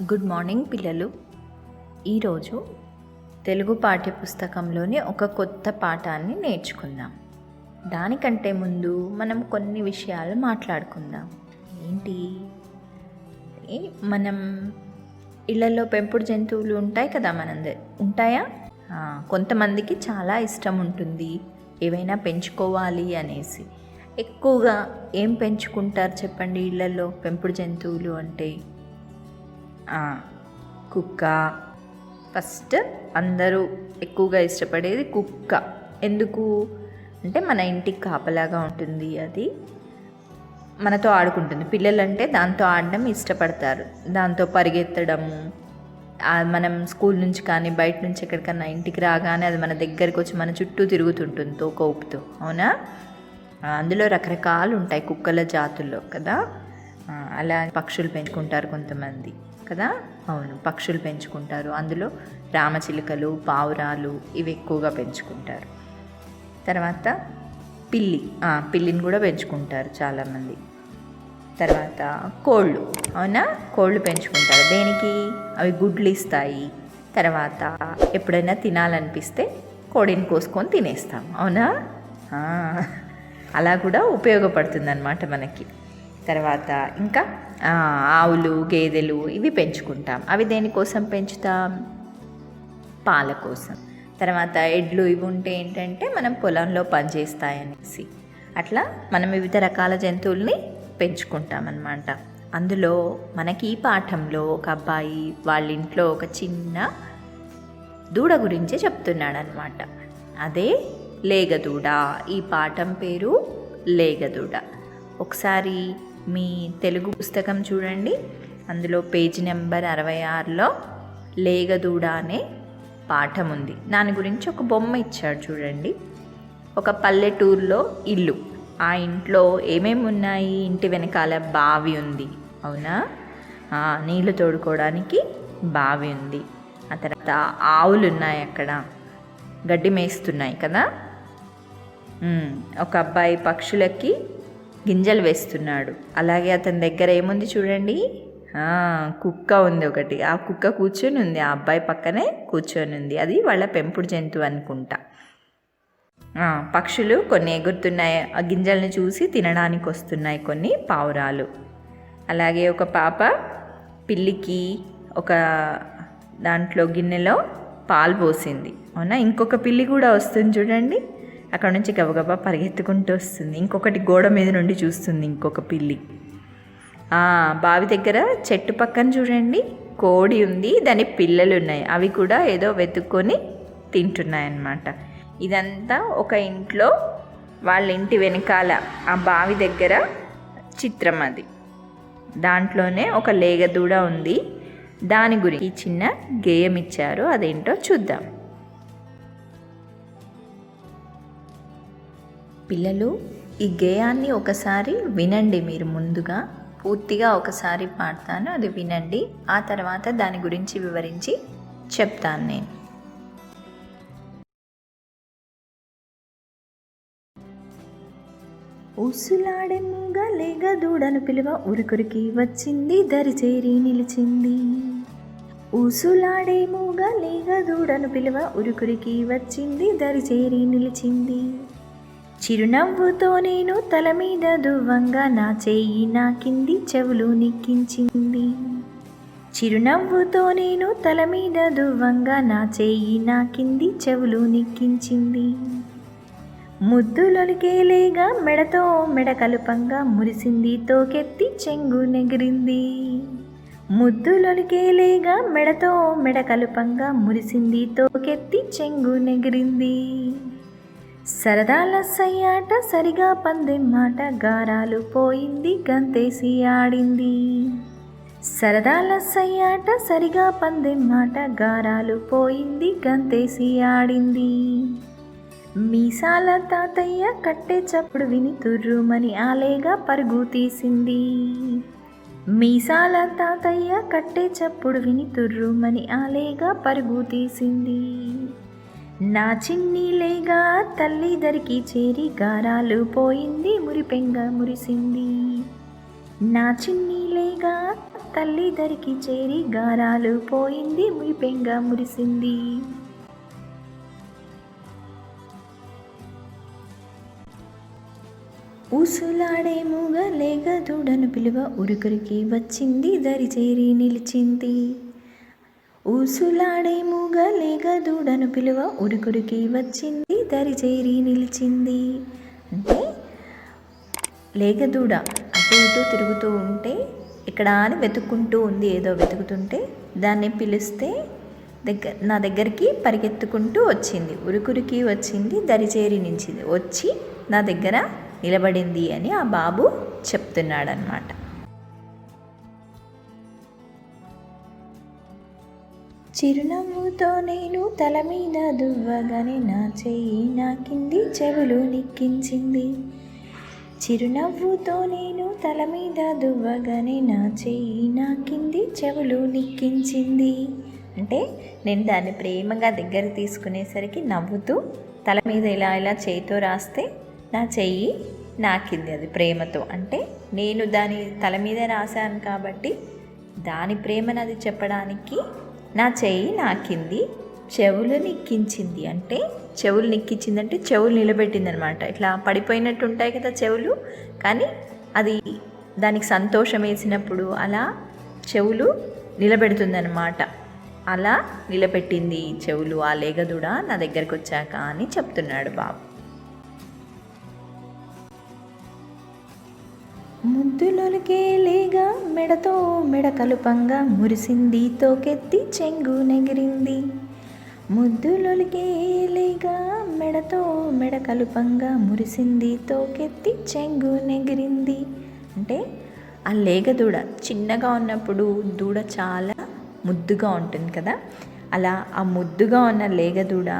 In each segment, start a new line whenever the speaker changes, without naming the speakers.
Good morning పిల్లలు. ఈరోజు తెలుగు పాఠ్యపుస్తకంలోని ఒక కొత్త పాఠాన్ని నేర్చుకుందాం. దానికంటే ముందు మనం కొన్ని విషయాలు మాట్లాడుకుందాం. ఏంటి? మనం ఇళ్లలో పెంపుడు జంతువులు ఉంటాయి కదా, ఉంటాయా? కొంతమందికి చాలా ఇష్టం ఉంటుంది ఏవైనా పెంచుకోవాలి అనేసి. ఎక్కువగా ఏం పెంచుకుంటారు చెప్పండి? ఇళ్లలో పెంపుడు జంతువులు అంటే కుక్క. ఫస్ట్ అందరూ ఎక్కువగా ఇష్టపడేది కుక్క. ఎందుకు అంటే మన ఇంటికి కాపలాగా ఉంటుంది, అది మనతో ఆడుకుంటుంది. పిల్లలంటే దాంతో ఆడడం ఇష్టపడతారు, దాంతో పరిగెత్తడము. మనం స్కూల్ నుంచి కానీ బయట నుంచి ఎక్కడికన్నా ఇంటికి రాగానే అది మన దగ్గరికి వచ్చి మన చుట్టూ తిరుగుతుంటుంది తోక ఊపుతూ. అవునా? అందులో రకరకాలు ఉంటాయి కుక్కల జాతుల్లో కదా. అలా పక్షులు పెంచుకుంటారు కొంతమంది కదా. అవును, పక్షులు పెంచుకుంటారు. అందులో రామచిలుకలు, పావురాలు ఇవి ఎక్కువగా పెంచుకుంటారు. తర్వాత పిల్లిని కూడా పెంచుకుంటారు చాలామంది. తర్వాత కోళ్ళు. అవునా? కోళ్ళు పెంచుకుంటారు. దేనికి? అవి గుడ్లు ఇస్తాయి. తర్వాత ఎప్పుడైనా తినాలనిపిస్తే కోడిని కోసుకొని తినేస్తాం. అవునా? అలా కూడా ఉపయోగపడుతుంది అన్నమాట మనకి. తర్వాత ఇంకా ఆవులు, గేదెలు ఇవి పెంచుకుంటాం. అవి దేనికోసం పెంచుతాం? పాల కోసం. తర్వాత ఎడ్లు ఇవి ఉంటే ఏంటంటే మనం పొలంలో పనిచేస్తాయనేసి. అట్లా మనం వివిధ రకాల జంతువుల్ని పెంచుకుంటామన్నమాట. అందులో మనకి ఈ పాఠంలో ఒక అబ్బాయి వాళ్ళ ఇంట్లో ఒక చిన్న దూడ గురించి చెప్తున్నాడనమాట. అదే లేగదూడ. ఈ పాఠం పేరు లేగదూడ. ఒకసారి మీ తెలుగు పుస్తకం చూడండి. అందులో పేజీ నెంబర్ 66లో లేగదూడ అనే పాఠం ఉంది. దాని గురించి ఒక బొమ్మ ఇచ్చాడు చూడండి. ఒక పల్లెటూరులో ఇల్లు. ఆ ఇంట్లో ఏమేమి ఉన్నాయి? ఇంటి వెనకాల బావి ఉంది. అవునా? నీళ్లు తోడుకోవడానికి బావి ఉంది. ఆ తర్వాత ఆవులు ఉన్నాయి, అక్కడ గడ్డి మేస్తున్నాయి కదా. ఒక అబ్బాయి పక్షులకి గింజలు వేస్తున్నాడు. అలాగే అతని దగ్గర ఏముంది చూడండి, కుక్క ఉంది ఒకటి. ఆ కుక్క కూర్చొని ఉంది, ఆ అబ్బాయి పక్కనే కూర్చొని ఉంది. అది వాళ్ళ పెంపుడు జంతువు అనుకుంటా. పక్షులు కొన్ని ఎగురుతున్నాయి, ఆ గింజల్ని చూసి తినడానికి వస్తున్నాయి కొన్ని పావురాలు. అలాగే ఒక పాప పిల్లికి ఒక దాంట్లో గిన్నెలో పాలు పోసింది. అవునా? ఇంకొక పిల్లి కూడా వస్తుంది చూడండి, అక్కడ నుంచి గబగబా పరిగెత్తుకుంటూ వస్తుంది. ఇంకొకటి గోడ మీద నుండి చూస్తుంది ఇంకొక పిల్లి. బావి దగ్గర చెట్టు పక్కన చూడండి కోడి ఉంది, దాని పిల్లలు ఉన్నాయి. అవి కూడా ఏదో వెతుక్కొని తింటున్నాయన్నమాట. ఇదంతా ఒక ఇంట్లో వాళ్ళ ఇంటి వెనకాల ఆ బావి దగ్గర చిత్రం. అది దాంట్లోనే ఒక లేగదూడ ఉంది. దాని గురించి చిన్న గేయం ఇచ్చారు, అదేంటో చూద్దాం. పిల్లలు, ఈ గేయాన్ని ఒకసారి వినండి. మీరు ముందుగా పూర్తిగా ఒకసారి పాడతాను, అది వినండి. ఆ తర్వాత దాని గురించి వివరించి చెప్తాను నేను. ఊసులాడెమ్ముగా లేగదూడను పిలువ ఉరుకురికి వచ్చింది, దరిచేరి నిలిచింది. ఊసులాడేముగా లేగదూడను పిలువ ఉరుకురికి వచ్చింది, దరిచేరి నిలిచింది. చిరునవ్వుతో నేను తల మీద దువ్వంగా నా చెయ్యి నా కింది చెవులు నిక్కించింది. చిరునవ్వుతో నేను తల మీద దువ్వంగా నా చెయ్యి నా కింది చెవులు నిక్కించింది. ముద్దులొలికేలేగా మెడతో మెడ కలుపంగా మురిసింది, తోకెత్తి చెంగు నెగిరింది. ముద్దులొలికేలేగా మెడతో మెడ కలుపంగా మురిసింది, తోకెత్తి చెంగు నెగిరింది. సరదాల సయ్యాట సరిగా పందెం మాట, గారాలు పోయింది గంతేసి ఆడింది. సరదాల సయ్యాట సరిగా పందెం మాట, గారాలు పోయింది గంతేసి ఆడింది. మీసాల తాతయ్య కట్టే చప్పుడు విని తుర్రుమని ఆలేగా పరుగు తీసింది. మీసాల తాతయ్య కట్టే చప్పుడు విని తుర్రుమని ఆలేగా పరుగు తీసింది. నా చిన్ని లేగా తల్లి దరికి చేరి గారాలు పోయింది, మురిపెంగా మురిసింది. నా చిన్ని లేగా తల్లి దరికి చేరి గారాలు పోయింది మురిపెంగా మురిసింది. ఊసులాడే మూగ లేగ దూడను పిలువ ఉరుకురికి వచ్చింది దరి చేరి నిలిచింది. ఊసులాడే మూగ లేగ దూడను పిలువ ఉరుకురికి వచ్చింది దరి చేరి నిలిచింది. అంటే లేగదూడ అటు ఇటు తిరుగుతూ ఉంటే ఇక్కడ అని వెతుక్కుంటూ ఉంది, ఏదో వెతుకుతుంటే దాన్ని పిలిస్తే నా దగ్గరికి పరిగెత్తుకుంటూ వచ్చింది, ఉరుకురికి వచ్చింది, దరిచేరి నిలిచింది, వచ్చి నా దగ్గర నిలబడింది అని ఆ బాబు చెప్తున్నాడనమాట. చిరునవ్వుతో నేను తల మీద దువ్వగానే నా చెయ్యి నాకింది చెవులు నిక్కించింది. చిరునవ్వుతో నేను తల మీద దువ్వగానే నా చెయ్యి నాకింది చెవులు నిక్కించింది. అంటే నేను దాన్ని ప్రేమగా దగ్గర తీసుకునేసరికి నవ్వుతూ తల మీద ఇలా ఇలా చేయితో రాస్తే నా చెయ్యి నాకింది, అది ప్రేమతో. అంటే నేను దాని తల మీద రాశాను కాబట్టి దాని ప్రేమను అది చెప్పడానికి నా చెయ్యి నాకింది, చెవులు నిక్కించింది. అంటే చెవులు నిక్కించిందంటే చెవులు నిలబెట్టింది అనమాట. ఇట్లా పడిపోయినట్టు ఉంటాయి కదా చెవులు, కానీ అది దానికి సంతోషం వేసినప్పుడు అలా చెవులు నిలబెడుతుందన్నమాట. అలా నిలబెట్టింది చెవులు ఆ లేగదూడ నా దగ్గరకు వచ్చాక అని చెప్తున్నాడు బాబు. ముద్దులొలికే లేగ మెడతో మెడ కలుపంగా మురిసింది, తోకెత్తి చెంగు నెగిరింది. ముద్దులొలికే లేగ మెడతో మెడ కలుపంగా మురిసింది, తోకెత్తి చెంగు నెగిరింది. అంటే ఆ లేగదూడ చిన్నగా ఉన్నప్పుడు దూడ చాలా ముద్దుగా ఉంటుంది కదా, అలా ఆ ముద్దుగా ఉన్న లేగదూడ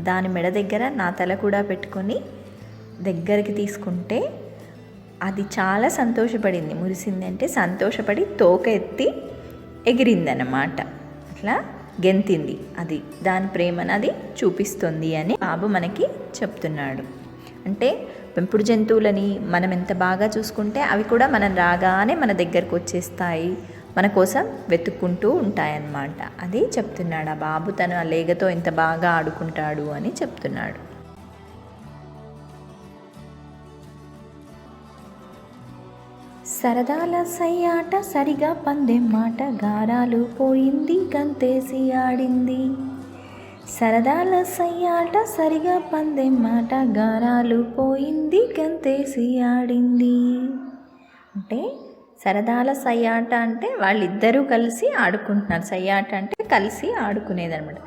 దాని మెడ దగ్గర నా తల కూడా పెట్టుకొని దగ్గరికి తీసుకుంటే అది చాలా సంతోషపడింది. మురిసింది అంటే సంతోషపడి తోక ఎత్తి ఎగిరిందన్నమాట, అట్లా గెంతింది. అది దాని ప్రేమను అది చూపిస్తుంది అని బాబు మనకి చెప్తున్నాడు. అంటే పెంపుడు జంతువులని మనం ఎంత బాగా చూసుకుంటే అవి కూడా మనం రాగానే మన దగ్గరకు వచ్చేస్తాయి, మన కోసం వెతుక్కుంటూ ఉంటాయన్నమాట. అది చెప్తున్నాడు ఆ బాబు. తను ఆ లేగతో ఎంత బాగా ఆడుకుంటాడు అని చెప్తున్నాడు. సరదాల సయ్యాట సరిగా పందెం మాట, గారాలు పోయింది గంతేసి ఆడింది. సరదాల సయ్యాట సరిగా పందెం మాట, గారాలు పోయింది గంతేసి ఆడింది. అంటే సరదాల సయ్యాట అంటే వాళ్ళిద్దరూ కలిసి ఆడుకుంటున్నారు. సయ్యాట అంటే కలిసి ఆడుకునేది అనమాట.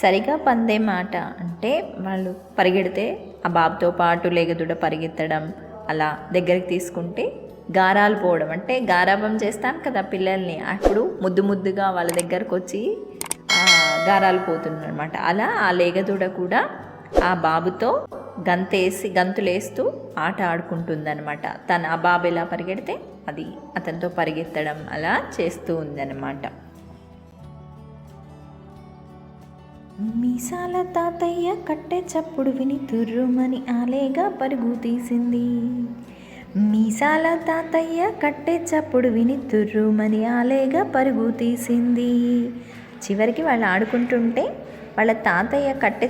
సరిగా పందెం ఆట అంటే వాళ్ళు పరిగెడితే ఆ బాబుతో పాటు లేగదూడ పరిగెత్తడం, అలా దగ్గరికి తీసుకుంటే గారాలు పోవడం. అంటే గారాబం చేస్తాం కదా పిల్లల్ని, అప్పుడు ముద్దు ముద్దుగా వాళ్ళ దగ్గరకు వచ్చి గారాలు పోతుంది అనమాట. అలా ఆ లేగదూడ కూడా ఆ బాబుతో గంతులేస్తూ ఆట ఆడుకుంటుందన్నమాట. తను ఆ బాబు ఎలా పరిగెడితే అది అతనితో పరిగెత్తడం అలా చేస్తూ ఉందన్నమాట. మీసాల తాతయ్య కట్టె చప్పుడు విని తుర్రుమని ఆలేగా పరుగు తీసింది. మీసాల తాతయ్య కట్టె చప్పుడు విని తుర్రుమని ఆలేగా పరుగు తీసింది. చివరికి వాళ్ళు ఆడుకుంటుంటే వాళ్ళ తాతయ్య కట్టె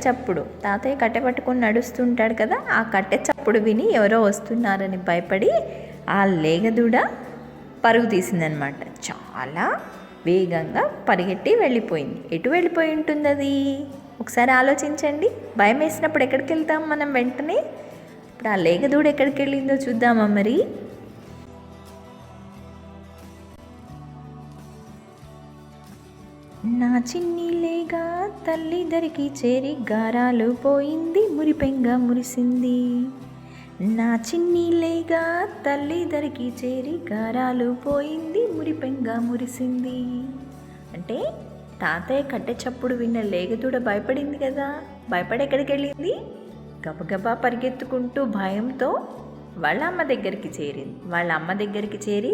పట్టుకొని నడుస్తుంటాడు కదా, ఆ కట్టె చప్పుడు విని ఎవరో వస్తున్నారని భయపడి ఆ లేగదూడ పరుగు తీసిందనమాట. చాలా వేగంగా పరిగెట్టి వెళ్ళిపోయింది. ఎటు వెళ్ళిపోయి ఉంటుంది అది? ఒకసారి ఆలోచించండి. భయం వేసినప్పుడు ఎక్కడికి వెళ్తాం మనం వెంటనే? ఇప్పుడు ఆ లేగదూడ ఎక్కడికి వెళ్ళిందో చూద్దామా మరి? నా చిన్ని లేగ తల్లి దరికి చేరి గారాలు పోయింది మురిపెంగా మురిసింది. నా చిన్ని లేగ తల్లి దరికి చేరి గారాలు పోయింది మురిపెంగా మురిసింది. అంటే తాతయ్య కట్టె చప్పుడు విన్న లేగదూడ భయపడింది కదా, భయపడి ఎక్కడికి వెళ్ళింది? గబగబా పరిగెత్తుకుంటూ భయంతో వాళ్ళ అమ్మ దగ్గరికి చేరింది. వాళ్ళ అమ్మ దగ్గరికి చేరి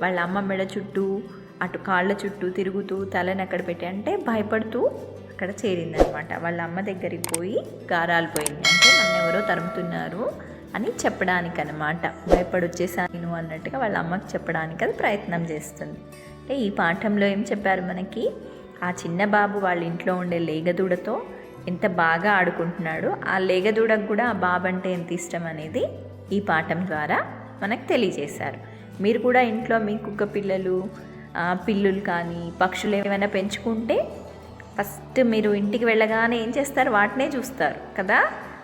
వాళ్ళ అమ్మ మెడ చుట్టూ అటు కాళ్ళ చుట్టూ తిరుగుతూ తలని అక్కడ పెట్టి అంటే భయపడుతూ అక్కడ చేరిందనమాట. వాళ్ళ అమ్మ దగ్గరికి పోయి గారాలు పోయింది. అంటే నన్ను ఎవరో తరుముతున్నారు అని చెప్పడానికి అనమాట. భయపడి వచ్చేసాను అన్నట్టుగా వాళ్ళ అమ్మకి చెప్పడానికి అది ప్రయత్నం చేస్తుంది. ఈ పాఠంలో ఏం చెప్పారు మనకి, ఆ చిన్న బాబు వాళ్ళ ఇంట్లో ఉండే లేగదూడతో ఎంత బాగా ఆడుకుంటున్నాడు, ఆ లేగదూడకు కూడా ఆ బాబు అంటే ఎంత ఇష్టం అనేది ఈ పాఠం ద్వారా మనకు తెలియజేశారు. మీరు కూడా ఇంట్లో మీ కుక్క పిల్లలు, పిల్లులు కానీ పక్షులు ఏమైనా పెంచుకుంటే ఫస్ట్ మీరు ఇంటికి వెళ్ళగానే ఏం చేస్తారు, వాటినే చూస్తారు కదా.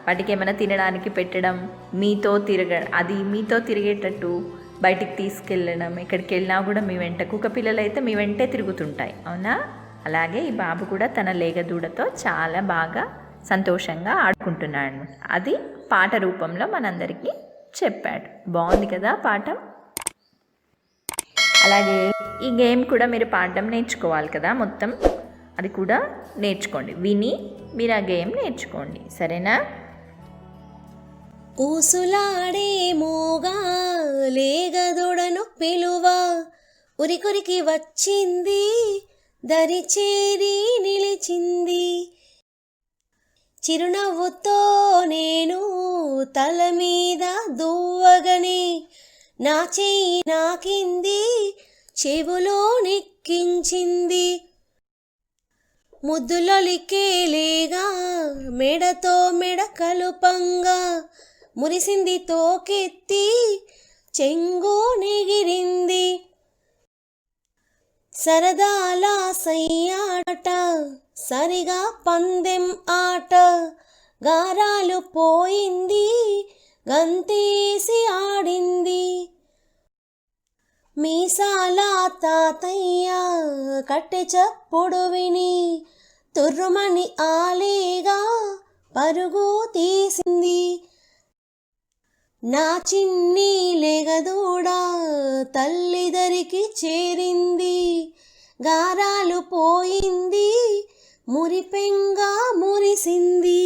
వాటికి ఏమైనా తినడానికి పెట్టడం, మీతో తిరిగేటట్టు బయటికి తీసుకెళ్ళడం, ఎక్కడికి వెళ్ళినా కూడా మీ వెంట, కుక్క పిల్లలు అయితే మీ వెంటే తిరుగుతుంటాయి, అవునా. అలాగే ఈ బాబు కూడా తన లేగదూడతో చాలా బాగా సంతోషంగా ఆడుకుంటున్నాడు. అది పాట రూపంలో మనందరికీ చెప్పాడు. బాగుంది కదా పాఠం. అలాగే ఈ గేమ్ కూడా మీరు పాడడం నేర్చుకోవాలి కదా, మొత్తం అది కూడా నేర్చుకోండి. విని మీరు ఆ గేమ్ నేర్చుకోండి, సరేనా.
ఊసులాడే మోగా లేగదొడను పిలువ, ఉరికురికి వచ్చింది దరిచేరి నిలిచింది. చిరునవ్వుతో నేను తల మీద దువ్వగనే, నా చెయ్యి నాకింది చెవులో నెక్కించింది. ముద్దులొలికేలేగా మెడతో మెడ కలుపంగా, మురిసింది తోకెత్తి చెంగు నెగిరింది. సరదాల సయ్యాట సరిగా పందెం ఆట, గారాలు పోయింది గంతేసి ఆడింది. మీసాల తాతయ్య కట్టె చప్పుడు విని తుర్రుమని ఆలేగా పరుగు తీసింది. నా చిన్ని లేగదూడ తల్లిదరికి చేరింది, గారాలు పోయింది మురిపెంగా మురిసింది.